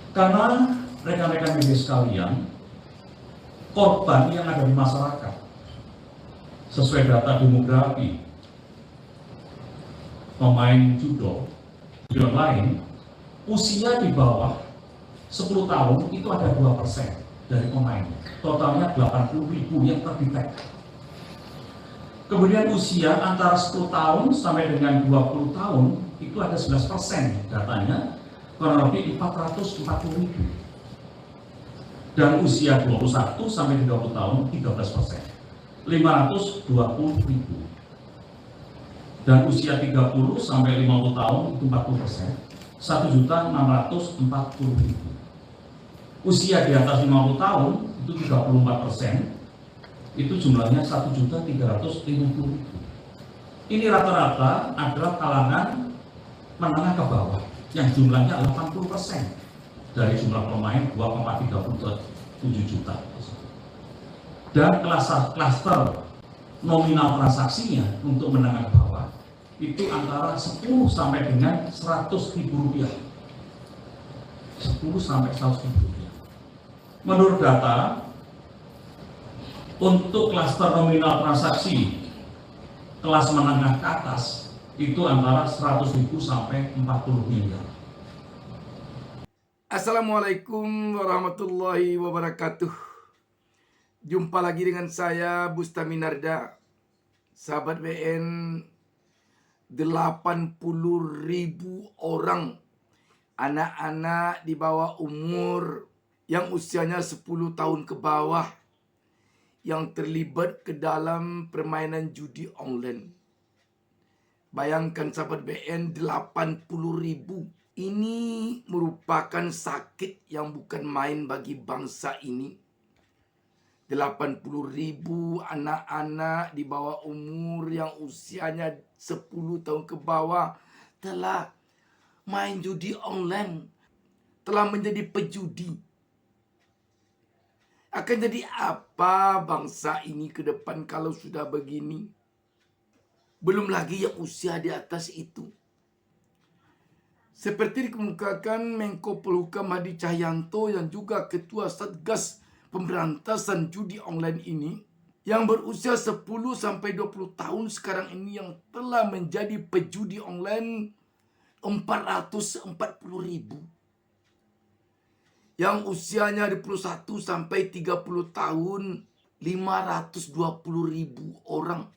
Karena rekan-rekan media sekalian, korban yang ada di masyarakat sesuai data demografi pemain judo online, usia di bawah 10 tahun itu ada 2% dari pemain, totalnya 80.000 yang terdetek. Kemudian usia antara 10 tahun sampai dengan 20 tahun itu ada 11% datanya, kurang lebih 440.000. Dan usia 21 sampai 30 tahun 13%, 520.000. Dan usia 30 sampai 50 tahun itu 40%, 1.640.000. Usia di atas 50 tahun itu 34%, itu jumlahnya 1.350.000. Ini rata-rata adalah kalangan menengah ke bawah yang jumlahnya 80% dari jumlah pemain 2,37 juta. Dan klaster nominal transaksinya untuk menengah ke bawah itu antara 10 sampai dengan 100.000 rupiah. 10 sampai 100.000 rupiah. Menurut data, untuk klaster nominal transaksi kelas menengah ke atas itu antara 100.000 sampai 40 miliar. Assalamualaikum warahmatullahi wabarakatuh. Jumpa lagi dengan saya Bustami Narda. Sahabat BN, 80.000 orang anak-anak di bawah umur yang usianya 10 tahun ke bawah yang terlibat ke dalam permainan judi online. Bayangkan sahabat BN, 80.000. Ini merupakan sakit yang bukan main bagi bangsa ini. 80.000 anak-anak di bawah umur yang usianya 10 tahun ke bawah telah main judi online, telah menjadi pejudi. Akan jadi apa bangsa ini ke depan kalau sudah begini? Belum lagi yang usia di atas itu. Seperti dikemukakan Menko Polhukam Hadi Cahyanto yang juga Ketua Satgas Pemberantasan Judi Online ini, yang berusia 10 sampai 20 tahun sekarang ini yang telah menjadi pejudi online 440.000. Yang usianya 21 sampai 30 tahun 520.000 orang.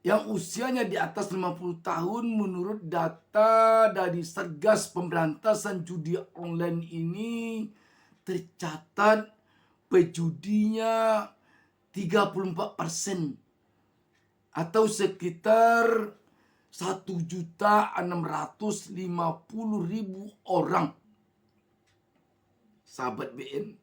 Yang usianya di atas 50 tahun menurut data dari Satgas Pemberantasan Judi Online ini tercatat pejudinya 34% atau sekitar 1.650.000 orang. Sahabat BN,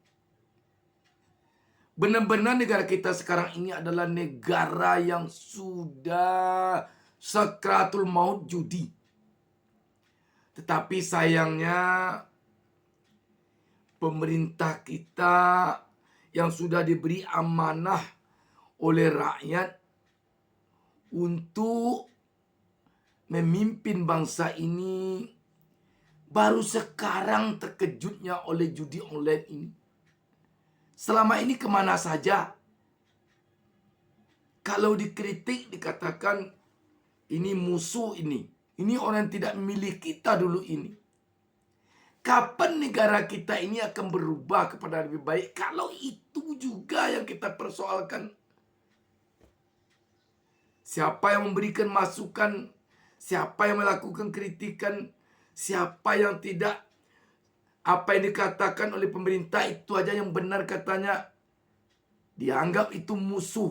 benar-benar negara kita sekarang ini adalah negara yang sudah sakratul maut judi. Tetapi sayangnya pemerintah kita yang sudah diberi amanah oleh rakyat untuk memimpin bangsa ini baru sekarang terkejutnya oleh judi online ini. Selama ini kemana saja? Kalau dikritik dikatakan ini musuh ini. Ini orang yang tidak memilih kita dulu ini. Kapan negara kita ini akan berubah kepada lebih baik kalau itu juga yang kita persoalkan? Siapa yang memberikan masukan? Siapa yang melakukan kritikan? Siapa yang tidak, apa yang dikatakan oleh pemerintah itu aja yang benar katanya, dianggap itu musuh.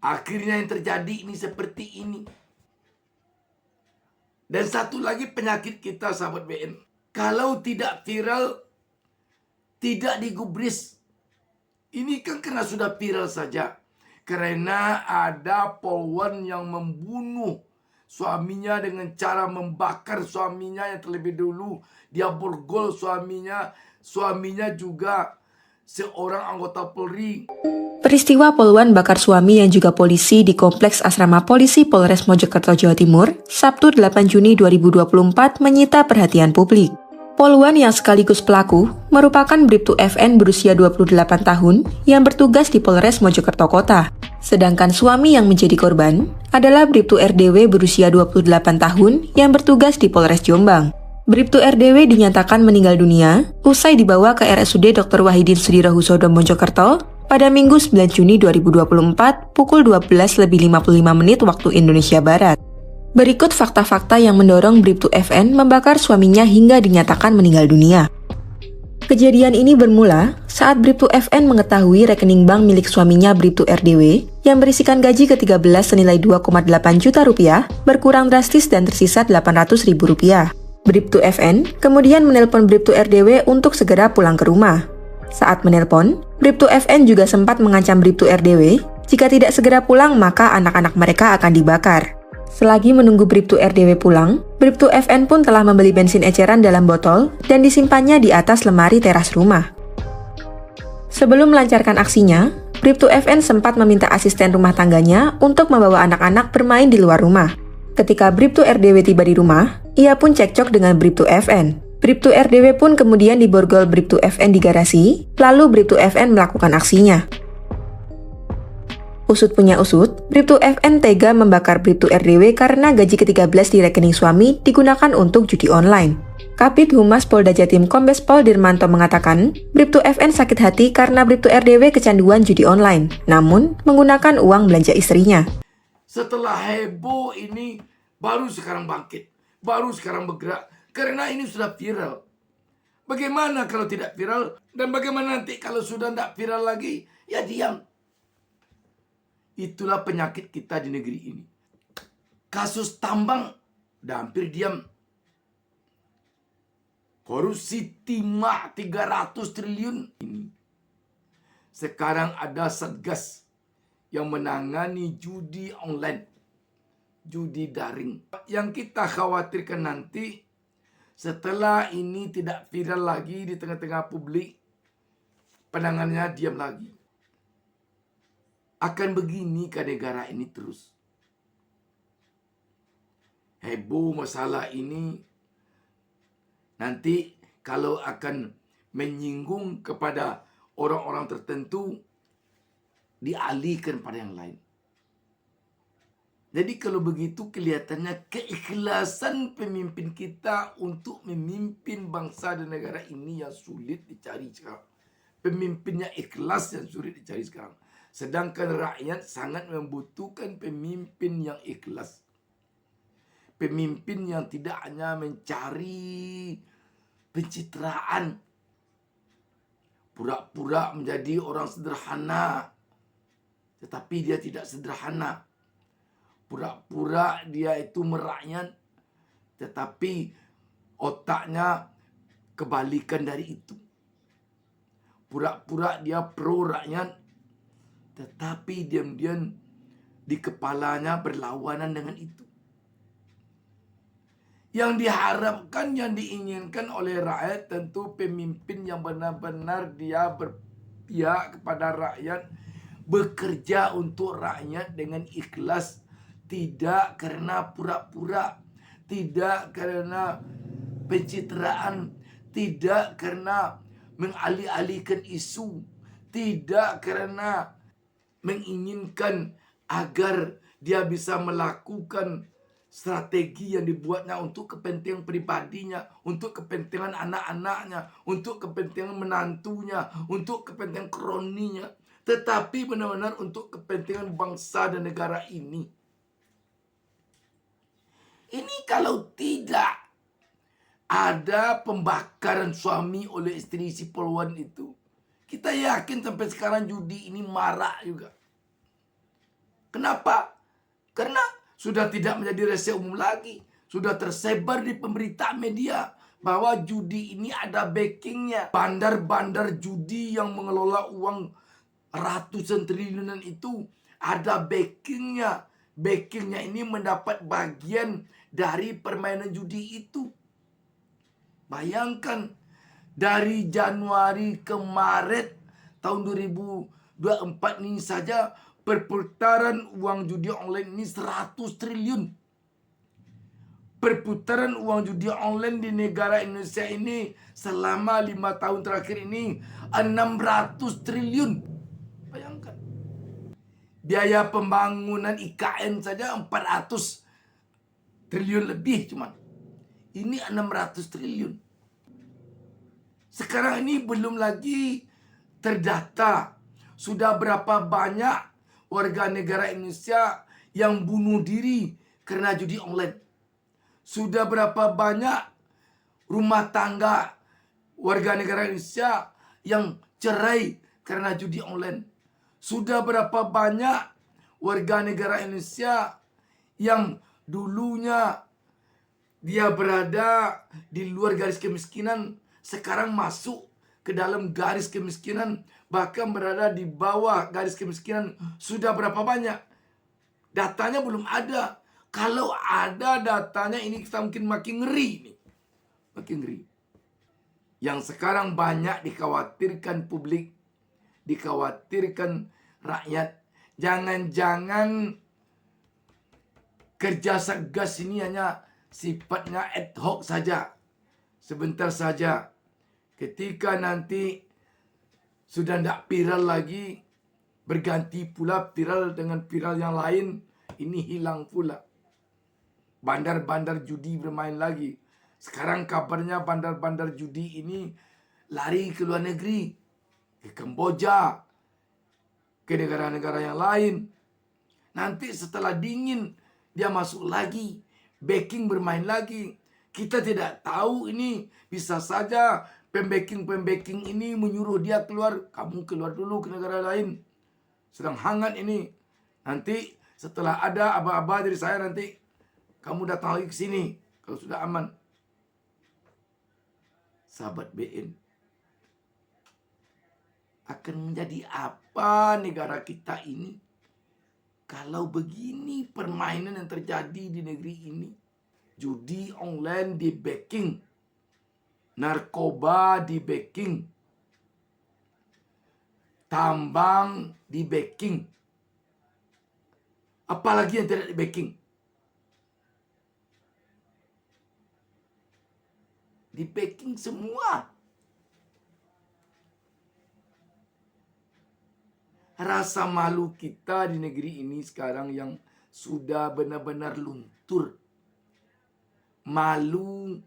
Akhirnya yang terjadi ini seperti ini. Dan satu lagi penyakit kita sahabat BN, kalau tidak viral, tidak digubris. Ini kan karena sudah viral saja. Karena ada polwan yang membunuh suaminya dengan cara membakar suaminya yang terlebih dulu. Dia borgol suaminya. Suaminya juga seorang anggota Polri. Peristiwa poluan bakar suami yang juga polisi di Kompleks Asrama Polisi Polres Mojokerto, Jawa Timur, Sabtu 8 Juni 2024 menyita perhatian publik. Poluan yang sekaligus pelaku merupakan Bribtu FN berusia 28 tahun yang bertugas di Polres Mojokerto Kota. Sedangkan suami yang menjadi korban adalah Bribtu RDW berusia 28 tahun yang bertugas di Polres Jombang. Bribtu RDW dinyatakan meninggal dunia usai dibawa ke RSUD Dr. Wahidin Sudirohusodo Mojokerto pada Minggu 9 Juni 2024 pukul 12.55 waktu Indonesia Barat. Berikut fakta-fakta yang mendorong Bribtu FN membakar suaminya hingga dinyatakan meninggal dunia. Kejadian ini bermula saat Bribtu FN mengetahui rekening bank milik suaminya Bribtu RDW yang berisikan gaji ke-13 senilai 2,8 juta rupiah berkurang drastis dan tersisa 800 ribu rupiah. Bribtu FN kemudian menelpon Bribtu RDW untuk segera pulang ke rumah. Saat menelpon, Bribtu FN juga sempat mengancam Bribtu RDW jika tidak segera pulang maka anak-anak mereka akan dibakar. Selagi menunggu Bribtu RDW pulang, Bribtu FN pun telah membeli bensin eceran dalam botol dan disimpannya di atas lemari teras rumah. Sebelum melancarkan aksinya, Bribtu FN sempat meminta asisten rumah tangganya untuk membawa anak-anak bermain di luar rumah. Ketika Bribtu RDW tiba di rumah, ia pun cekcok dengan Bribtu FN. Bribtu RDW pun kemudian diborgol Bribtu FN di garasi, lalu Bribtu FN melakukan aksinya. Usut punya usut, Bribtu FN tega membakar Bribtu RDW karena gaji ke-13 di rekening suami digunakan untuk judi online. Kabid Humas Polda Jatim Kombes Pol Dirmanto mengatakan, Bribtu FN sakit hati karena Bribtu RDW kecanduan judi online, namun menggunakan uang belanja istrinya. Setelah heboh ini baru sekarang bangkit, baru sekarang bergerak, karena ini sudah viral. Bagaimana kalau tidak viral? Dan bagaimana nanti kalau sudah tidak viral lagi? Ya diam. Itulah penyakit kita di negeri ini. Kasus tambang udah hampir diam. Korupsi timah 300 triliun ini. Sekarang ada Satgas yang menangani judi online, judi daring. Yang kita khawatirkan nanti setelah ini tidak viral lagi di tengah-tengah publik, penanganannya diam lagi. Akan begini ke negara ini terus. Heboh masalah ini nanti kalau akan menyinggung kepada orang-orang tertentu dialihkan pada yang lain. Jadi kalau begitu kelihatannya keikhlasan pemimpin kita untuk memimpin bangsa dan negara ini yang sulit dicari sekarang. Pemimpinnya ikhlas yang sulit dicari sekarang. Sedangkan rakyat sangat membutuhkan pemimpin yang ikhlas. Pemimpin yang tidak hanya mencari pencitraan. Pura-pura menjadi orang sederhana. Tetapi dia tidak sederhana. Pura-pura dia itu merakyat. Tetapi otaknya kebalikan dari itu. Pura-pura dia pro rakyat. Tetapi diam-diam di kepalanya berlawanan dengan itu. Yang diharapkan, yang diinginkan oleh rakyat tentu pemimpin yang benar-benar dia berpihak kepada rakyat, bekerja untuk rakyat dengan ikhlas, tidak karena pura-pura, tidak karena pencitraan, tidak karena mengalih-alihkan isu, tidak karena menginginkan agar dia bisa melakukan strategi yang dibuatnya untuk kepentingan pribadinya, untuk kepentingan anak-anaknya, untuk kepentingan menantunya, untuk kepentingan kroninya, tetapi benar-benar untuk kepentingan bangsa dan negara ini. Ini kalau tidak ada pembakaran suami oleh istri si poluan itu, kita yakin sampai sekarang judi ini marak juga. Kenapa? Karena sudah tidak menjadi rahasia umum lagi. Sudah tersebar di pemberitaan media bahwa judi ini ada backingnya. Bandar-bandar judi yang mengelola uang ratusan triliunan itu ada backingnya. Backingnya ini mendapat bagian dari permainan judi itu. Bayangkan, dari Januari ke Maret tahun 2024 ini saja perputaran uang judi online ini 100 triliun. perputaran uang judi online di negara Indonesia ini selama 5 tahun terakhir ini 600 triliun. Bayangkan. Biaya pembangunan IKN saja 400 triliun lebih cuman. Ini 600 triliun. Sekarang ini belum lagi terdata sudah berapa banyak warga negara Indonesia yang bunuh diri karena judi online. Sudah berapa banyak rumah tangga warga negara Indonesia yang cerai karena judi online. Sudah berapa banyak warga negara Indonesia yang dulunya dia berada di luar garis kemiskinan, sekarang masuk ke dalam garis kemiskinan, bahkan berada di bawah garis kemiskinan. Sudah berapa banyak? Datanya belum ada. Kalau ada datanya ini kita mungkin makin ngeri nih. Makin ngeri. Yang sekarang banyak dikhawatirkan publik, dikhawatirkan rakyat. Jangan-jangan kerja Satgas ini hanya sifatnya ad hoc saja. Sebentar saja. Ketika nanti sudah tidak viral lagi, berganti pula viral dengan viral yang lain, ini hilang pula. Bandar-bandar judi bermain lagi. Sekarang kabarnya bandar-bandar judi ini lari ke luar negeri, ke Kamboja, ke negara-negara yang lain. Nanti setelah dingin, dia masuk lagi, backing bermain lagi. Kita tidak tahu ini, bisa saja pembacking ini menyuruh dia keluar. Kamu keluar dulu ke negara lain. Sedang hangat ini. Nanti setelah ada aba-aba dari saya, nanti kamu datang lagi ke sini kalau sudah aman. Sahabat BN, akan menjadi apa negara kita ini kalau begini permainan yang terjadi di negeri ini? Judi online di backing, narkoba di backing, tambang di backing. Apalagi yang tidak di backing? Di backing semua. Rasa malu kita di negeri ini sekarang yang sudah benar-benar luntur. Malu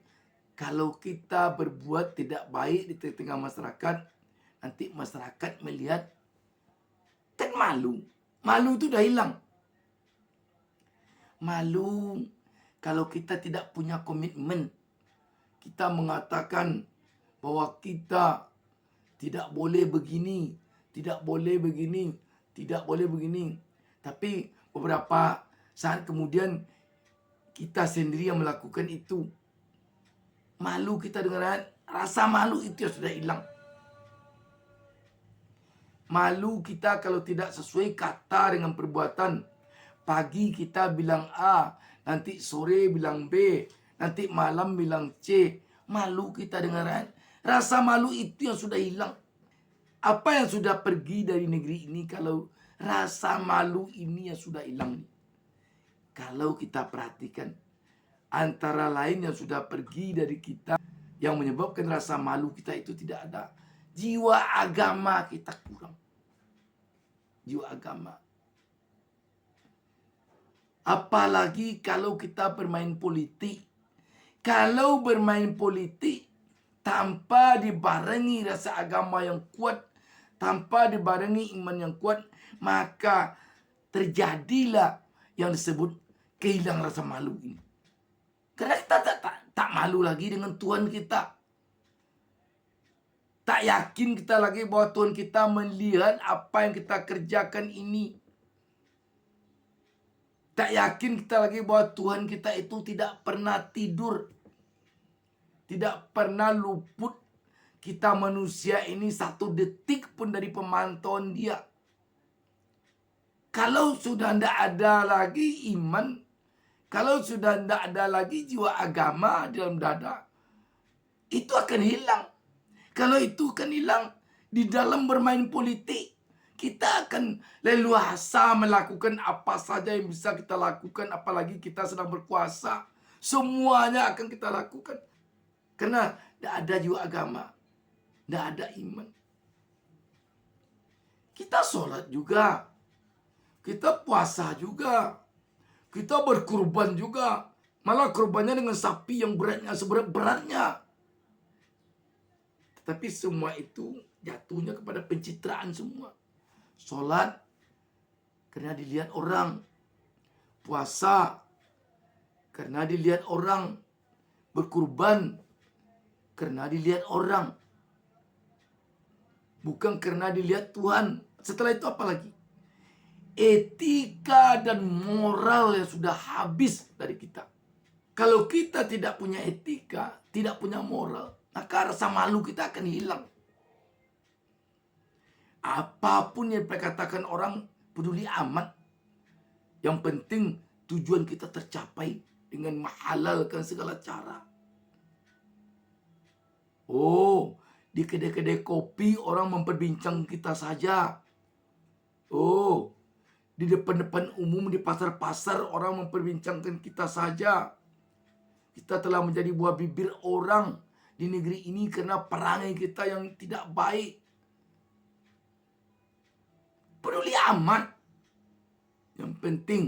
kalau kita berbuat tidak baik di tengah masyarakat. Nanti masyarakat melihat, kan malu. Malu itu udah hilang. Malu kalau kita tidak punya komitmen. Kita mengatakan bahwa kita tidak boleh begini, tidak boleh begini, tidak boleh begini. Tapi beberapa saat kemudian kita sendiri yang melakukan itu. Malu kita dengan rasa malu itu sudah hilang. Malu kita kalau tidak sesuai kata dengan perbuatan. Pagi kita bilang A, nanti sore bilang B, nanti malam bilang C. Malu kita dengaran. Rasa malu itu yang sudah hilang. Apa yang sudah pergi dari negeri ini kalau rasa malu ini yang sudah hilang? Kalau kita perhatikan, antara lain yang sudah pergi dari kita, yang menyebabkan rasa malu kita itu tidak ada. Jiwa agama kita kurang. Jiwa agama. Apalagi kalau kita bermain politik. Kalau bermain politik tanpa dibarengi rasa agama yang kuat, tanpa dibarengi iman yang kuat, maka terjadilah yang disebut kehilangan rasa malu ini. Karena kita tak malu lagi dengan Tuhan kita. Tak yakin kita lagi bahwa Tuhan kita melihat apa yang kita kerjakan ini. Tak yakin kita lagi bahwa Tuhan kita itu tidak pernah tidur. Tidak pernah luput kita manusia ini satu detik pun dari pemantauan dia. Kalau sudah tidak ada lagi iman, kalau sudah tidak ada lagi jiwa agama dalam dada, itu akan hilang. Kalau itu akan hilang di dalam bermain politik, kita akan leluasa melakukan apa saja yang bisa kita lakukan, apalagi kita sedang berkuasa. Semuanya akan kita lakukan. Karena tidak ada juga agama. Tidak ada iman. Kita sholat juga. Kita puasa juga. Kita berkurban juga. Malah kurbannya dengan sapi yang beratnya seberat-beratnya. Tetapi semua itu jatuhnya kepada pencitraan semua. Sholat karena dilihat orang. Puasa karena dilihat orang. Berkurban karena dilihat orang. Bukan karena dilihat Tuhan. Setelah itu apa lagi? Etika dan moral yang sudah habis dari kita. Kalau kita tidak punya etika, tidak punya moral, maka rasa malu kita akan hilang. Apapun yang dikatakan orang peduli amat. Yang penting tujuan kita tercapai dengan menghalalkan segala cara. Oh, di kedai-kedai kopi orang memperbincang kita saja. Oh, di depan-depan umum, di pasar-pasar orang memperbincangkan kita saja. Kita telah menjadi buah bibir orang di negeri ini karena perangai kita yang tidak baik. Peduli amat. Yang penting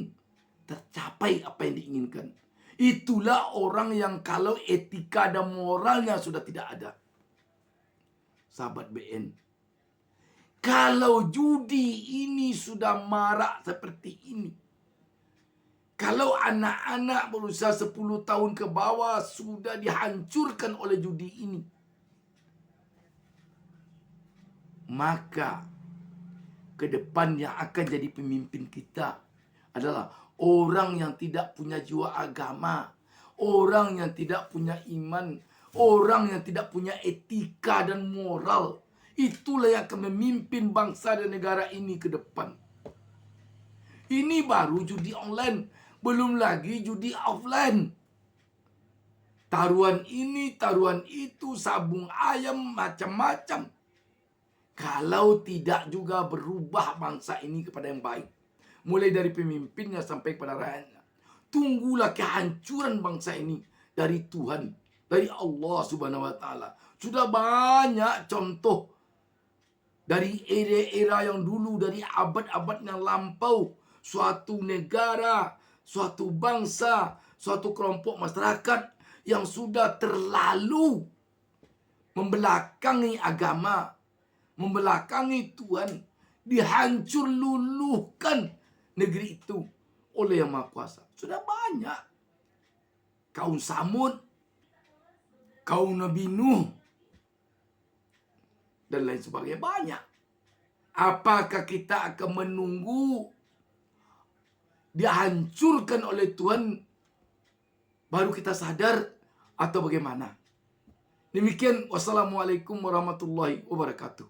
tercapai apa yang diinginkan. Itulah orang yang kalau etika dan moralnya sudah tidak ada. Sahabat BN. Kalau judi ini sudah marak seperti ini. Kalau anak-anak berusia 10 tahun ke bawah sudah dihancurkan oleh judi ini. Maka ke depan yang akan jadi pemimpin kita adalah orang yang tidak punya jiwa agama. Orang yang tidak punya iman. Orang yang tidak punya etika dan moral. Itulah yang akan memimpin bangsa dan negara ini ke depan. Ini baru judi online. Belum lagi judi offline. Taruhan ini, taruhan itu, sabung ayam, macam-macam. Kalau tidak juga berubah bangsa ini kepada yang baik. Mulai dari pemimpinnya sampai kepada rakyatnya. Tunggulah kehancuran bangsa ini dari Tuhan. Dari Allah Subhanahu wa Ta'ala. Sudah banyak contoh. Dari era-era yang dulu, dari abad-abad yang lampau. Suatu negara, suatu bangsa, suatu kelompok masyarakat yang sudah terlalu membelakangi agama, membelakangi Tuhan, dihancur luluhkan negeri itu oleh Yang Maha Kuasa. Sudah banyak. Kaum Samud, kaum Nabi Nuh, dan lain sebagainya, banyak. Apakah kita akan menunggu dihancurkan oleh Tuhan baru kita sadar atau bagaimana? Demikian, wassalamualaikum warahmatullahi wabarakatuh.